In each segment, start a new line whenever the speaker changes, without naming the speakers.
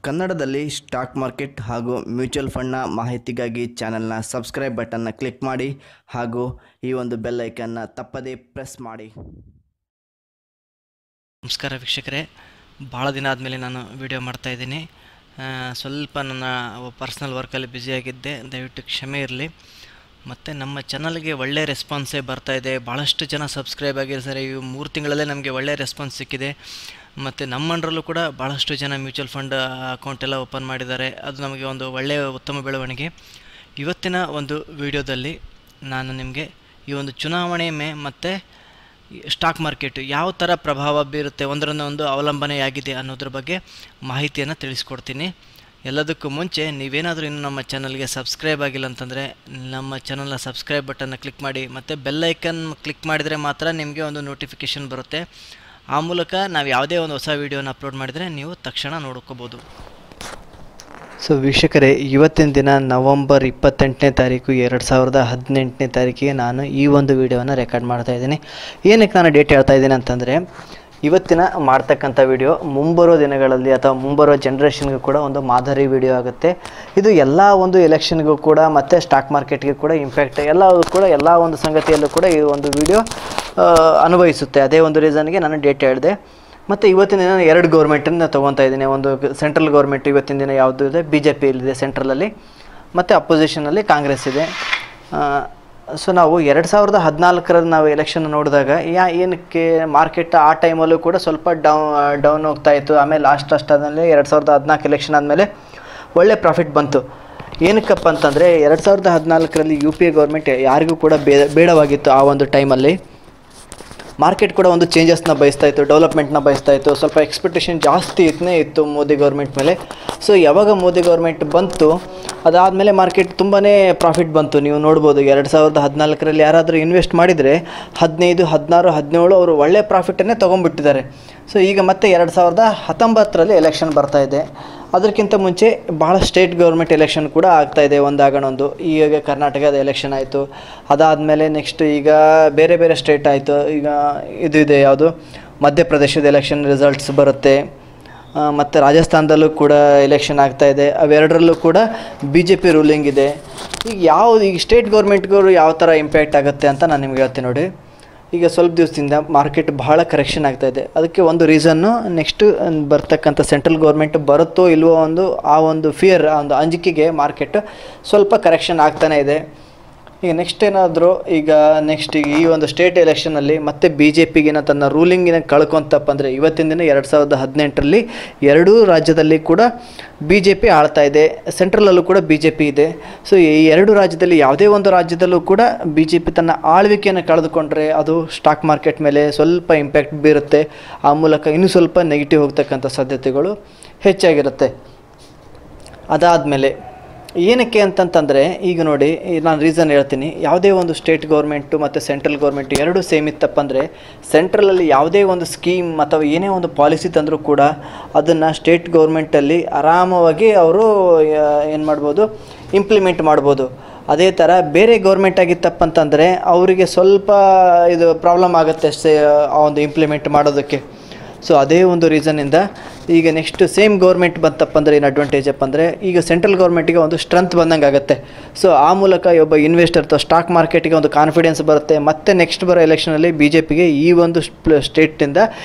ಕನ್ನಡದಲ್ಲಿ stock market ಹಾಗೂ mutual ಫಂಡ್ನ ಮಾಹಿತಿಗಾಗಿ ಚಾನೆಲ್ನ ಸಬ್ಸ್ಕ್ರೈಬ್ ಬಟನ್ನ ಕ್ಲಿಕ್ ಮಾಡಿ ಹಾಗೂ ಈ ಒಂದು ಬೆಲ್ ಐಕನ್ನ ತಪ್ಪದೇ ಪ್ರೆಸ್ ಮಾಡಿ.
ನಮಸ್ಕಾರ ವೀಕ್ಷಕರೇ, ಭಾಳ ದಿನ ಆದಮೇಲೆ ನಾನು ವಿಡಿಯೋ ಮಾಡ್ತಾಯಿದ್ದೀನಿ. ಸ್ವಲ್ಪ ನನ್ನ ಪರ್ಸ್ನಲ್ ವರ್ಕಲ್ಲಿ ಬ್ಯುಸಿಯಾಗಿದ್ದೆ, ದಯವಿಟ್ಟು ಕ್ಷಮೆ ಇರಲಿ. ಮತ್ತು ನಮ್ಮ ಚಾನಲ್ಗೆ ಒಳ್ಳೆಯ ರೆಸ್ಪಾನ್ಸೇ ಬರ್ತಾಯಿದೆ. ಭಾಳಷ್ಟು ಜನ ಸಬ್ಸ್ಕ್ರೈಬ್ ಆಗಿರ್ತಾರೆ. ಈ 3 ತಿಂಗಳಲ್ಲೇ ನಮಗೆ ಒಳ್ಳೆಯ ರೆಸ್ಪಾನ್ಸ್ ಸಿಕ್ಕಿದೆ. ಮತ್ತು ನಮ್ಮ ಅಂಡರಲ್ಲೂ ಕೂಡ ಭಾಳಷ್ಟು ಜನ ಮ್ಯೂಚುವಲ್ ಫಂಡ್ ಅಕೌಂಟ್ ಎಲ್ಲ ಓಪನ್ ಮಾಡಿದ್ದಾರೆ. ಅದು ನಮಗೆ ಒಂದು ಒಳ್ಳೆಯ ಉತ್ತಮ ಬೆಳವಣಿಗೆ. ಇವತ್ತಿನ ಒಂದು ವಿಡಿಯೋದಲ್ಲಿ ನಾನು ನಿಮಗೆ ಈ ಒಂದು ಚುನಾವಣೆ ಮತ್ತು ಸ್ಟಾಕ್ ಮಾರ್ಕೆಟ್ ಯಾವ ಥರ ಪ್ರಭಾವ ಬೀರುತ್ತೆ, ಒಂದರನ್ನೊಂದು ಅವಲಂಬನೆಯಾಗಿದೆ ಅನ್ನೋದ್ರ ಬಗ್ಗೆ ಮಾಹಿತಿಯನ್ನು ತಿಳಿಸ್ಕೊಡ್ತೀನಿ. ಎಲ್ಲದಕ್ಕೂ ಮುಂಚೆ ನೀವೇನಾದರೂ ಇನ್ನು ನಮ್ಮ ಚಾನಲ್ಗೆ ಸಬ್ಸ್ಕ್ರೈಬ್ ಆಗಿಲ್ಲ ಅಂತಂದರೆ ನಮ್ಮ ಚಾನಲ್ನ ಸಬ್ಸ್ಕ್ರೈಬ್ ಬಟನ್ನ ಕ್ಲಿಕ್ ಮಾಡಿ ಮತ್ತು ಬೆಲ್ ಐಕನ್ ಕ್ಲಿಕ್ ಮಾಡಿದರೆ ಮಾತ್ರ ನಿಮಗೆ ಒಂದು ನೋಟಿಫಿಕೇಷನ್ ಬರುತ್ತೆ. ಆ ಮೂಲಕ ನಾವು ಯಾವುದೇ ಒಂದು ಹೊಸ ವೀಡಿಯೋನ ಅಪ್ಲೋಡ್ ಮಾಡಿದರೆ ನೀವು ತಕ್ಷಣ ನೋಡ್ಕೋಬೋದು. ಸೊ ವೀಕ್ಷಕರೇ, ಇವತ್ತಿನ ದಿನ ನವಂಬರ್ 28ನೇ ತಾರೀಕು 2018ನೇ ತಾರೀಕಿಗೆ ನಾನು ಈ ಒಂದು ವಿಡಿಯೋನ ರೆಕಾರ್ಡ್ ಮಾಡ್ತಾಯಿದ್ದೀನಿ. ಏನಕ್ಕೆ ನಾನು ಡೇಟ್ ಹೇಳ್ತಾ ಇದ್ದೀನಿ ಅಂತಂದರೆ, ಇವತ್ತಿನ ಮಾಡ್ತಕ್ಕಂಥ ವಿಡಿಯೋ ಮುಂಬರೋ ದಿನಗಳಲ್ಲಿ ಅಥವಾ ಮುಂಬರೋ ಜನ್ರೇಷನ್ಗೂ ಕೂಡ ಒಂದು ಮಾದರಿ ವಿಡಿಯೋ ಆಗುತ್ತೆ. ಇದು ಎಲ್ಲ ಒಂದು ಎಲೆಕ್ಷನ್ಗೂ ಕೂಡ ಮತ್ತು ಸ್ಟಾಕ್ ಮಾರ್ಕೆಟ್ಗೆ ಕೂಡ ಇಂಪ್ಯಾಕ್ಟ್ ಎಲ್ಲ ಒಂದು ಸಂಗತಿಯಲ್ಲೂ ಕೂಡ ಈ ಒಂದು ವಿಡಿಯೋ ಅನ್ವಯಿಸುತ್ತೆ. ಅದೇ ಒಂದು ರೀಸನ್ಗೆ ನಾನು ಡೇಟ್ ಹೇಳಿದೆ. ಮತ್ತು ಇವತ್ತಿನ ದಿನ 2 ಗೌರ್ಮೆಂಟನ್ನು ತೊಗೊತಾ ಇದ್ದೀನಿ. ಒಂದು ಸೆಂಟ್ರಲ್ ಗೌರ್ಮೆಂಟ್ ಇವತ್ತಿನ ದಿನ ಯಾವುದು ಇದೆ, BJP ಇಲ್ಲಿದೆ ಸೆಂಟ್ರಲಲ್ಲಿ, ಮತ್ತು ಅಪೋಸಿಷನಲ್ಲಿ ಕಾಂಗ್ರೆಸ್ ಇದೆ. ಸೊ ನಾವು 2014ರಲ್ಲಿ ನಾವು ಎಲೆಕ್ಷನ್ ನೋಡಿದಾಗ ಏನಕ್ಕೆ ಮಾರ್ಕೆಟ್ ಆ ಟೈಮಲ್ಲೂ ಕೂಡ ಸ್ವಲ್ಪ ಡೌನ್ ಹೋಗ್ತಾ ಇತ್ತು. ಆಮೇಲೆ ಲಾಸ್ಟ್ ಆದಮೇಲೆ 2014 ಎಲೆಕ್ಷನ್ ಆದಮೇಲೆ ಒಳ್ಳೆ ಪ್ರಾಫಿಟ್ ಬಂತು. ಏನಕ್ಕಪ್ಪ ಅಂತಂದರೆ 2014ರಲ್ಲಿ UPA ಗೌರ್ಮೆಂಟ್ ಯಾರಿಗೂ ಕೂಡ ಬೇಡವಾಗಿತ್ತು. ಆ ಒಂದು ಟೈಮಲ್ಲಿ ಮಾರ್ಕೆಟ್ ಕೂಡ ಒಂದು ಚೇಂಜಸ್ನ ಬಯಸ್ತಾ ಇತ್ತು, ಡೆವಲಪ್ಮೆಂಟ್ನ ಬಯಸ್ತಾ ಇತ್ತು. ಸ್ವಲ್ಪ ಎಕ್ಸ್ಪೆಕ್ಟೇಷನ್ ಜಾಸ್ತಿ ಇತ್ತು ಮೋದಿ ಗೌರ್ಮೆಂಟ್ ಮೇಲೆ. ಸೊ ಯಾವಾಗ ಮೋದಿ ಗೌರ್ಮೆಂಟ್ ಬಂತು, ಅದಾದಮೇಲೆ ಮಾರ್ಕೆಟ್ ತುಂಬಾ ಪ್ರಾಫಿಟ್ ಬಂತು. ನೀವು ನೋಡ್ಬೋದು 2014ರಲ್ಲಿ ಯಾರಾದರೂ ಇನ್ವೆಸ್ಟ್ ಮಾಡಿದರೆ 15, 16, 17 ಅವರು ಒಳ್ಳೆ ಪ್ರಾಫಿಟನ್ನೇ ತೊಗೊಂಡ್ಬಿಟ್ಟಿದ್ದಾರೆ. ಸೊ ಈಗ ಮತ್ತೆ 2019ರಲ್ಲಿ ಎಲೆಕ್ಷನ್ ಬರ್ತಾ ಇದೆ. ಅದಕ್ಕಿಂತ ಮುಂಚೆ ಭಾಳ ಸ್ಟೇಟ್ ಗೌರ್ಮೆಂಟ್ ಎಲೆಕ್ಷನ್ ಕೂಡ ಆಗ್ತಾಯಿದೆ, ಒಂದಾಗಣೊಂದು. ಈಗ ಕರ್ನಾಟಕದ ಎಲೆಕ್ಷನ್ ಆಯಿತು, ಅದಾದಮೇಲೆ ನೆಕ್ಸ್ಟ್ ಈಗ ಬೇರೆ ಬೇರೆ ಸ್ಟೇಟ್ ಆಯಿತು. ಈಗ ಇದೆ ಯಾವುದು, ಮಧ್ಯಪ್ರದೇಶದ ಎಲೆಕ್ಷನ್ ರಿಸಲ್ಟ್ಸ್ ಬರುತ್ತೆ. ಮತ್ತು ರಾಜಸ್ಥಾನದಲ್ಲೂ ಕೂಡ ಎಲೆಕ್ಷನ್ ಆಗ್ತಾಯಿದೆ. ಅವೆರಡರಲ್ಲೂ ಕೂಡ BJP ರೂಲಿಂಗ್ ಇದೆ. ಈಗ ಸ್ಟೇಟ್ ಗೌರ್ಮೆಂಟ್ಗವರು ಯಾವ ಥರ ಇಂಪ್ಯಾಕ್ಟ್ ಆಗುತ್ತೆ ಅಂತ ನಾನು ನಿಮ್ಗೆ ಹೇಳ್ತೀನಿ ನೋಡಿ. ಈಗ ಸ್ವಲ್ಪ ದಿವಸದಿಂದ ಮಾರ್ಕೆಟ್ ಭಾಳ ಕರೆಕ್ಷನ್ ಆಗ್ತಾಯಿದೆ. ಅದಕ್ಕೆ ಒಂದು ರೀಸನ್ನು ನೆಕ್ಸ್ಟ್ ಬರ್ತಕ್ಕಂಥ ಸೆಂಟ್ರಲ್ ಗೌರ್ಮೆಂಟ್ ಬರುತ್ತೋ ಇಲ್ವೋ ಆ ಒಂದು ಫಿಯರ್, ಆ ಒಂದು ಅಂಜಿಕೆಗೆ ಮಾರ್ಕೆಟ್ ಸ್ವಲ್ಪ ಕರೆಕ್ಷನ್ ಆಗ್ತಾನೇ ಇದೆ. ಈಗ ನೆಕ್ಸ್ಟ್ ಏನಾದರೂ ಈಗ ಈ ಒಂದು ಸ್ಟೇಟ್ ಎಲೆಕ್ಷನಲ್ಲಿ ಮತ್ತೆ BJPಗಿನ ತನ್ನ ರೂಲಿಂಗಿನ ಕಳ್ಕೊಂತಪ್ಪ ಅಂದರೆ, ಇವತ್ತಿನ ದಿನ 2018ರಲ್ಲಿ 2 ರಾಜ್ಯದಲ್ಲಿ ಕೂಡ BJP ಆಳ್ತಾ ಇದೆ, ಸೆಂಟ್ರಲಲ್ಲೂ ಕೂಡ BJP ಇದೆ. ಸೊ ಈ 2 ರಾಜ್ಯದಲ್ಲಿ ಯಾವುದೇ ಒಂದು ರಾಜ್ಯದಲ್ಲೂ ಕೂಡ BJP ತನ್ನ ಆಳ್ವಿಕೆಯನ್ನು ಕಳೆದುಕೊಂಡ್ರೆ ಅದು ಸ್ಟಾಕ್ ಮಾರ್ಕೆಟ್ ಮೇಲೆ ಸ್ವಲ್ಪ ಇಂಪ್ಯಾಕ್ಟ್ ಬೀರುತ್ತೆ. ಆ ಮೂಲಕ ಇನ್ನೂ ಸ್ವಲ್ಪ ನೆಗೆಟಿವ್ ಹೋಗ್ತಕ್ಕಂಥ ಸಾಧ್ಯತೆಗಳು ಹೆಚ್ಚಾಗಿರುತ್ತೆ. ಅದಾದಮೇಲೆ ಏನಕ್ಕೆ ಅಂತಂತಂದರೆ, ಈಗ ನೋಡಿ ನಾನು ರೀಸನ್ ಹೇಳ್ತೀನಿ. ಯಾವುದೇ ಒಂದು ಸ್ಟೇಟ್ ಗೌರ್ಮೆಂಟು ಮತ್ತು ಸೆಂಟ್ರಲ್ ಗೌರ್ಮೆಂಟು ಎರಡೂ ಸೇಮ್ ಇತ್ತಪ್ಪ ಅಂದರೆ, ಸೆಂಟ್ರಲಲ್ಲಿ ಯಾವುದೇ ಒಂದು ಸ್ಕೀಮ್ ಅಥವಾ ಏನೇ ಒಂದು ಪಾಲಿಸಿ ತಂದರೂ ಕೂಡ ಅದನ್ನು ಸ್ಟೇಟ್ ಗೌರ್ಮೆಂಟಲ್ಲಿ ಆರಾಮವಾಗಿ ಅವರು ಏನು ಮಾಡ್ಬೋದು, ಇಂಪ್ಲಿಮೆಂಟ್ ಮಾಡ್ಬೋದು. ಅದೇ ಥರ ಬೇರೆ ಗೌರ್ಮೆಂಟ್ ಆಗಿತ್ತಪ್ಪ ಅಂತಂದರೆ ಅವರಿಗೆ ಸ್ವಲ್ಪ ಇದು ಪ್ರಾಬ್ಲಮ್ ಆಗುತ್ತೆ ಆ ಒಂದು ಇಂಪ್ಲಿಮೆಂಟ್ ಮಾಡೋದಕ್ಕೆ. ಸೊ ಅದೇ ಒಂದು ರೀಸನ್ನಿಂದ ಈಗ ನೆಕ್ಸ್ಟ್ ಸೇಮ್ ಗೌರ್ಮೆಂಟ್ ಬಂತಪ್ಪ ಅಂದರೆ ಏನು ಅಡ್ವಾಂಟೇಜ್ ಅಪ್ಪ ಅಂದರೆ, ಈಗ ಸೆಂಟ್ರಲ್ ಗೌರ್ಮೆಂಟಿಗೆ ಒಂದು ಸ್ಟ್ರೆಂತ್ ಬಂದಂಗೆ ಆಗುತ್ತೆ. ಸೊ ಆ ಮೂಲಕ ಒಬ್ಬ ಇನ್ವೆಸ್ಟರ್ ಅಥವಾ ಸ್ಟಾಕ್ ಮಾರ್ಕೆಟಿಗೆ ಒಂದು ಕಾನ್ಫಿಡೆನ್ಸ್ ಬರುತ್ತೆ. ಮತ್ತು ನೆಕ್ಸ್ಟ್ ಬರೋ ಎಲೆಕ್ಷನಲ್ಲಿ BJPಗೆ ಈ ಒಂದು ಸ್ಟೇಟಿಂದ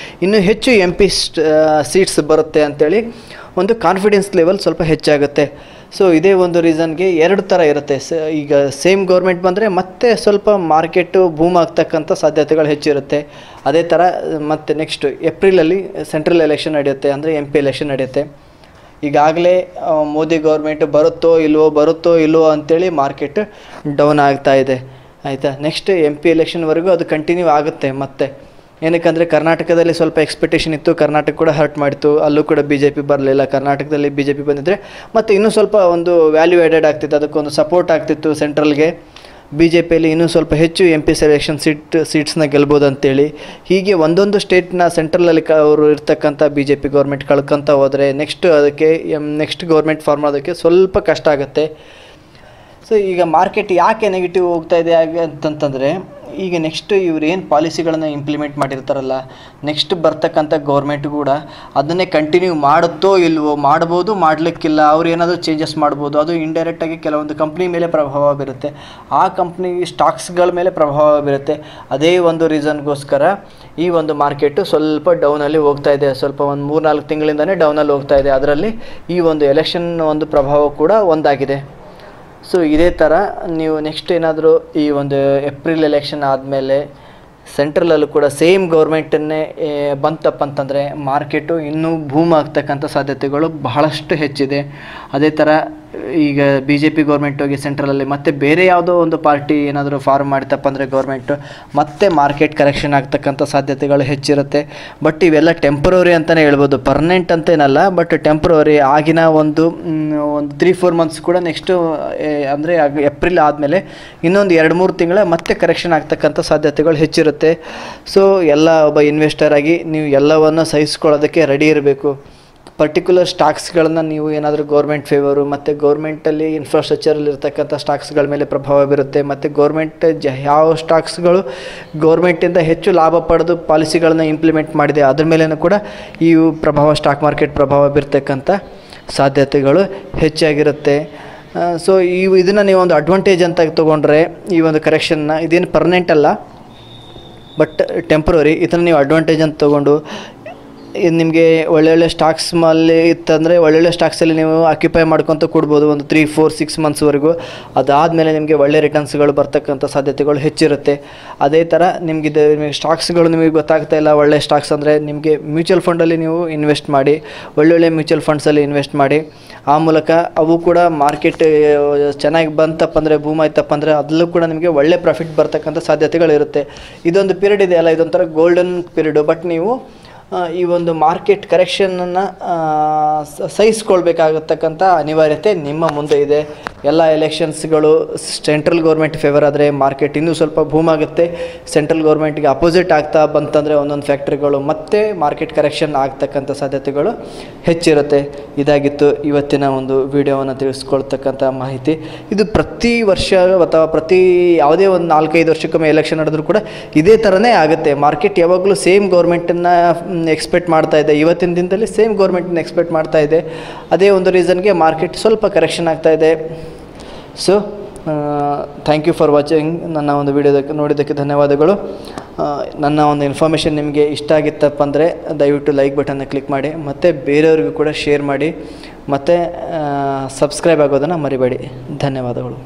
ಇನ್ನೂ ಹೆಚ್ಚು MP ಸೀಟ್ಸ್ ಬರುತ್ತೆ ಅಂಥೇಳಿ ಒಂದು ಕಾನ್ಫಿಡೆನ್ಸ್ ಲೆವೆಲ್ ಸ್ವಲ್ಪ ಹೆಚ್ಚಾಗುತ್ತೆ. ಸೊ ಇದೇ ಒಂದು ರೀಸನ್ಗೆ 2 ಥರ ಇರುತ್ತೆ. ಈಗ ಸೇಮ್ ಗೌರ್ಮೆಂಟ್ ಬಂದರೆ ಮತ್ತೆ ಸ್ವಲ್ಪ ಮಾರ್ಕೆಟು ಬೂಮ್ ಆಗ್ತಕ್ಕಂಥ ಸಾಧ್ಯತೆಗಳು ಹೆಚ್ಚಿರುತ್ತೆ. ಅದೇ ಥರ ಮತ್ತು ನೆಕ್ಸ್ಟ್ ಏಪ್ರಿಲಲ್ಲಿ ಸೆಂಟ್ರಲ್ ಎಲೆಕ್ಷನ್ ನಡೆಯುತ್ತೆ, ಅಂದರೆ MP ಎಲೆಕ್ಷನ್ ನಡೆಯುತ್ತೆ. ಈಗಾಗಲೇ ಮೋದಿ ಗೌರ್ಮೆಂಟ್ ಬರುತ್ತೋ ಇಲ್ವೋ ಅಂಥೇಳಿ ಮಾರ್ಕೆಟ್ ಡೌನ್ ಆಗ್ತಾ ಇದೆ. ಆಯಿತಾ, ನೆಕ್ಸ್ಟ್ MP ಎಲೆಕ್ಷನ್ವರೆಗೂ ಅದು ಕಂಟಿನ್ಯೂ ಆಗುತ್ತೆ. ಮತ್ತೆ ಏನಕ್ಕಂದರೆ ಕರ್ನಾಟಕದಲ್ಲಿ ಸ್ವಲ್ಪ ಎಕ್ಸ್ಪೆಕ್ಟೇಷನ್ ಇತ್ತು, ಕರ್ನಾಟಕ ಕೂಡ ಹರ್ಟ್ ಮಾಡಿತ್ತು, ಅಲ್ಲೂ ಕೂಡ BJP ಬರಲಿಲ್ಲ. ಕರ್ನಾಟಕದಲ್ಲಿ BJP ಬಂದಿದ್ದರೆ ಮತ್ತು ಇನ್ನೂ ಸ್ವಲ್ಪ ಒಂದು ವ್ಯಾಲ್ಯೂ ಆ್ಯಡೆಡ್ ಆಗ್ತಿತ್ತು, ಅದಕ್ಕೊಂದು ಸಪೋರ್ಟ್ ಆಗ್ತಿತ್ತು ಸೆಂಟ್ರಲ್ಗೆ. BJPಯಲ್ಲಿ ಇನ್ನೂ ಸ್ವಲ್ಪ ಹೆಚ್ಚು MP ಸೆಲೆಕ್ಷನ್ ಸೀಟ್ಸ್ನ ಗೆಲ್ಬೋದು ಅಂತೇಳಿ. ಹೀಗೆ ಒಂದೊಂದು ಸ್ಟೇಟ್ನ ಸೆಂಟ್ರಲಲ್ಲಿ ಅವರು ಇರ್ತಕ್ಕಂಥ BJP ಗೌರ್ಮೆಂಟ್ ಕಳ್ಕೊತ ಹೋದರೆ ನೆಕ್ಸ್ಟ್ ಗೌರ್ಮೆಂಟ್ ಫಾರ್ಮ್ ಮಾಡೋದಕ್ಕೆ ಸ್ವಲ್ಪ ಕಷ್ಟ ಆಗುತ್ತೆ. ಸೊ ಈಗ ಮಾರ್ಕೆಟ್ ಯಾಕೆ ನೆಗೆಟಿವ್ ಹೋಗ್ತಾ ಇದೆ ಅಂತಂತಂದರೆ,
ಈಗ ನೆಕ್ಸ್ಟ್ ಇವ್ರು ಏನು ಪಾಲಿಸಿಗಳನ್ನು ಇಂಪ್ಲಿಮೆಂಟ್ ಮಾಡಿರ್ತಾರಲ್ಲ, ನೆಕ್ಸ್ಟ್ ಬರ್ತಕ್ಕಂಥ ಗೌರ್ಮೆಂಟ್ ಕೂಡ ಅದನ್ನೇ ಕಂಟಿನ್ಯೂ ಮಾಡುತ್ತೋ ಇಲ್ವೋ, ಮಾಡ್ಬೋದು, ಮಾಡಲಿಕ್ಕಿಲ್ಲ, ಅವ್ರು ಏನಾದರೂ ಚೇಂಜಸ್ ಮಾಡ್ಬೋದು. ಅದು ಇಂಡೈರೆಕ್ಟಾಗಿ ಕೆಲವೊಂದು ಕಂಪ್ನಿ ಮೇಲೆ ಪ್ರಭಾವ ಬೀರುತ್ತೆ, ಆ ಕಂಪ್ನಿ ಸ್ಟಾಕ್ಸ್ಗಳ ಮೇಲೆ ಪ್ರಭಾವ ಬೀರುತ್ತೆ. ಅದೇ ಒಂದು ರೀಸನ್ಗೋಸ್ಕರ ಈ ಒಂದು ಮಾರ್ಕೆಟು ಸ್ವಲ್ಪ ಡೌನಲ್ಲಿ ಹೋಗ್ತಾ ಇದೆ. ಸ್ವಲ್ಪ ಒಂದು 3-4 ತಿಂಗಳಿಂದನೇ ಡೌನಲ್ಲಿ ಹೋಗ್ತಾ ಇದೆ. ಅದರಲ್ಲಿ ಈ ಒಂದು ಎಲೆಕ್ಷನ್ ಒಂದು ಪ್ರಭಾವ ಕೂಡ ಒಂದಾಗಿದೆ. ಸೊ ಇದೇ ಥರ ನೀವು ನೆಕ್ಸ್ಟ್ ಏನಾದರೂ ಈ ಒಂದು ಏಪ್ರಿಲ್ ಎಲೆಕ್ಷನ್ ಆದಮೇಲೆ ಸೆಂಟ್ರಲಲ್ಲೂ ಕೂಡ ಸೇಮ್ ಗೌರ್ಮೆಂಟನ್ನೇ ಬಂತಪ್ಪ ಅಂತಂದರೆ ಮಾರ್ಕೆಟು ಇನ್ನೂ ಬೂಮ್ ಆಗ್ತಕ್ಕಂಥ ಸಾಧ್ಯತೆಗಳು ಬಹಳಷ್ಟು ಹೆಚ್ಚಿದೆ. ಅದೇ ಥರ ಈಗ BJP ಗೌರ್ಮೆಂಟ್ ಹೋಗಿ ಸೆಂಟ್ರಲಲ್ಲಿ ಮತ್ತೆ ಬೇರೆ ಯಾವುದೋ ಒಂದು ಪಾರ್ಟಿ ಏನಾದರೂ ಫಾರ್ಮ್ ಮಾಡ್ತಪ್ಪ ಅಂದರೆ ಗೌರ್ಮೆಂಟು ಮತ್ತೆ ಮಾರ್ಕೆಟ್ ಕರೆಕ್ಷನ್ ಆಗ್ತಕ್ಕಂಥ ಸಾಧ್ಯತೆಗಳು ಹೆಚ್ಚಿರುತ್ತೆ. ಬಟ್ ಇವೆಲ್ಲ ಟೆಂಪ್ರವರಿ ಅಂತಲೇ ಹೇಳ್ಬೋದು, ಪರ್ಮನೆಂಟ್ ಅಂತೇನಲ್ಲ, ಬಟ್ ಟೆಂಪ್ರವರಿ. ಆಗಿನ ಒಂದು 3-4 ಮಂತ್ಸ್ ಕೂಡ ನೆಕ್ಸ್ಟು ಅಂದರೆ ಏಪ್ರಿಲ್ ಆದಮೇಲೆ ಇನ್ನೊಂದು 2-3 ತಿಂಗಳ ಮತ್ತೆ ಕರೆಕ್ಷನ್ ಆಗ್ತಕ್ಕಂಥ ಸಾಧ್ಯತೆಗಳು ಹೆಚ್ಚಿರುತ್ತೆ. ಸೊ ಎಲ್ಲ ಒಬ್ಬ ಇನ್ವೆಸ್ಟರ್ ಆಗಿ ನೀವು ಎಲ್ಲವನ್ನು ಸಹಿಸ್ಕೊಳ್ಳೋದಕ್ಕೆ ರೆಡಿ ಇರಬೇಕು. ಪರ್ಟಿಕ್ಯುಲರ್ ಸ್ಟಾಕ್ಸ್ಗಳನ್ನು ನೀವು ಏನಾದರೂ ಗೌರ್ಮೆಂಟ್ ಫೇವರು ಮತ್ತು ಗೌರ್ಮೆಂಟಲ್ಲಿ ಇನ್ಫ್ರಾಸ್ಟ್ರಕ್ಚರಲ್ಲಿ ಇರ್ತಕ್ಕಂಥ ಸ್ಟಾಕ್ಸ್ಗಳ ಮೇಲೆ ಪ್ರಭಾವ ಬೀರುತ್ತೆ. ಮತ್ತು ಗೌರ್ಮೆಂಟ್ ಯಾವ ಸ್ಟಾಕ್ಸ್ಗಳು ಗೌರ್ಮೆಂಟಿಂದ ಹೆಚ್ಚು ಲಾಭ ಪಡೆದು ಪಾಲಿಸಿಗಳನ್ನು ಇಂಪ್ಲಿಮೆಂಟ್ ಮಾಡಿದೆ ಅದ್ರ ಮೇಲೂ ಕೂಡ ಈ ಪ್ರಭಾವ, ಸ್ಟಾಕ್ ಮಾರ್ಕೆಟ್ ಪ್ರಭಾವ ಬೀರ್ತಕ್ಕಂಥ ಸಾಧ್ಯತೆಗಳು ಹೆಚ್ಚಾಗಿರುತ್ತೆ. ಸೊ ಇದನ್ನು ನೀವು ಒಂದು ಅಡ್ವಾಂಟೇಜ್ ಅಂತ ತೊಗೊಂಡ್ರೆ ಈ ಒಂದು ಕರೆಕ್ಷನ್ನ, ಇದೇನು ಪರ್ಮನೆಂಟ್ ಅಲ್ಲ ಬಟ್ ಟೆಂಪ್ರವರಿ, ಇದನ್ನು ನೀವು ಅಡ್ವಾಂಟೇಜ್ ಅಂತ ತೊಗೊಂಡು ನಿಮಗೆ ಒಳ್ಳೊಳ್ಳೆ ಸ್ಟಾಕ್ಸ್ ಮೇಲೆ ಇತ್ತಂದರೆ ಒಳ್ಳೊಳ್ಳೆ ಸ್ಟಾಕ್ಸಲ್ಲಿ ನೀವು ಆಕ್ಯುಪೈ ಮಾಡ್ಕೊತ ಕೊಡ್ಬೋದು ಒಂದು 3-4-6 ಮಂತ್ಸ್ವರೆಗೂ. ಅದಾದಮೇಲೆ ನಿಮಗೆ ಒಳ್ಳೆ ರಿಟರ್ನ್ಸ್ಗಳು ಬರ್ತಕ್ಕಂಥ ಸಾಧ್ಯತೆಗಳು ಹೆಚ್ಚಿರುತ್ತೆ. ಅದೇ ಥರ ನಿಮಗೆ ಸ್ಟಾಕ್ಸ್ಗಳು ನಿಮಗೆ ಗೊತ್ತಾಗ್ತಾ ಇಲ್ಲ, ಒಳ್ಳೆ ಸ್ಟಾಕ್ಸ್ ಅಂದರೆ ನಿಮಗೆ ಮ್ಯೂಚುವಲ್ ಫಂಡಲ್ಲಿ ನೀವು ಇನ್ವೆಸ್ಟ್ ಮಾಡಿ, ಒಳ್ಳೊಳ್ಳೆ ಮ್ಯೂಚುವಲ್ ಫಂಡ್ಸಲ್ಲಿ ಇನ್ವೆಸ್ಟ್ ಮಾಡಿ. ಆ ಮೂಲಕ ಅವು ಕೂಡ ಮಾರ್ಕೆಟ್ ಚೆನ್ನಾಗಿ ಬಂತಪ್ಪ ಅಂದರೆ, ಬೂಮ್ ಆಯ್ತಪ್ಪ ಅಂದರೆ ಅದರಲ್ಲೂ ಕೂಡ ನಿಮಗೆ ಒಳ್ಳೆ ಪ್ರಾಫಿಟ್ ಬರ್ತಕ್ಕಂಥ ಸಾಧ್ಯತೆಗಳಿರುತ್ತೆ. ಇದೊಂದು ಪೀರಿಯಡ್ ಇದೆಯಲ್ಲ, ಇದೊಂಥರ ಗೋಲ್ಡನ್ ಪೀರಿಯಡು. ಬಟ್ ನೀವು ಈ ಒಂದು ಮಾರ್ಕೆಟ್ ಕರೆಕ್ಷನನ್ನು ಸಹಿಸ್ಕೊಳ್ಬೇಕಾಗತಕ್ಕಂಥ ಅನಿವಾರ್ಯತೆ ನಿಮ್ಮ ಮುಂದೆ ಇದೆ. ಎಲ್ಲ ಎಲೆಕ್ಷನ್ಸ್ಗಳು ಸೆಂಟ್ರಲ್ ಗೌರ್ಮೆಂಟ್ ಫೇವರ್ ಆದರೆ ಮಾರ್ಕೆಟ್ ಇನ್ನೂ ಸ್ವಲ್ಪ ಬೂಮ್ ಆಗುತ್ತೆ. ಸೆಂಟ್ರಲ್ ಗೌರ್ಮೆಂಟ್ಗೆ ಅಪೋಸಿಟ್ ಆಗ್ತಾ ಬಂತಂದರೆ ಒಂದೊಂದು ಫ್ಯಾಕ್ಟ್ರಿಗಳು ಮತ್ತೆ ಮಾರ್ಕೆಟ್ ಕರೆಕ್ಷನ್ ಆಗ್ತಕ್ಕಂಥ ಸಾಧ್ಯತೆಗಳು ಹೆಚ್ಚಿರುತ್ತೆ. ಇದಾಗಿತ್ತು ಇವತ್ತಿನ ಒಂದು ವಿಡಿಯೋವನ್ನು ತಿಳಿಸ್ಕೊಳ್ತಕ್ಕಂಥ ಮಾಹಿತಿ. ಇದು ಪ್ರತಿ ವರ್ಷ ಅಥವಾ ಪ್ರತಿ ಯಾವುದೇ ಒಂದು 4-5 ವರ್ಷಕ್ಕೊಮ್ಮೆ ಎಲೆಕ್ಷನ್ ನಡೆದರೂ ಕೂಡ ಇದೇ ಥರನೇ ಆಗುತ್ತೆ. ಮಾರ್ಕೆಟ್ ಯಾವಾಗಲೂ ಸೇಮ್ ಗೌರ್ಮೆಂಟನ್ನು ಎಕ್ಸ್ಪೆಕ್ಟ್ ಮಾಡ್ತಾ ಇದೆ, ಇವತ್ತಿನ ದಿನದಲ್ಲಿ ಸೇಮ್ ಗೌರ್ಮೆಂಟನ್ನು ಎಕ್ಸ್ಪೆಕ್ಟ್ ಮಾಡ್ತಾ ಇದೆ. ಅದೇ ಒಂದು ರೀಸನ್ಗೆ ಮಾರ್ಕೆಟ್ ಸ್ವಲ್ಪ ಕರೆಕ್ಷನ್ ಆಗ್ತಾ ಇದೆ. So thank you for watching. ನನ್ನ ಒಂದು ವಿಡಿಯೋದಕ್ಕೆ ನೋಡಿದ್ದಕ್ಕೆ ಧನ್ಯವಾದಗಳು. ನನ್ನ ಒಂದು ಇನ್ಫಾರ್ಮೇಷನ್ ನಿಮಗೆ ಇಷ್ಟ ಆಗಿತ್ತಪ್ಪ ಅಂದರೆ ದಯವಿಟ್ಟು ಲೈಕ್ ಬಟನ್ನ ಕ್ಲಿಕ್ ಮಾಡಿ, ಮತ್ತು ಬೇರೆಯವ್ರಿಗೂ ಕೂಡ ಶೇರ್ ಮಾಡಿ, ಮತ್ತು ಸಬ್ಸ್ಕ್ರೈಬ್ ಆಗೋದನ್ನು ಮರಿಬೇಡಿ. ಧನ್ಯವಾದಗಳು.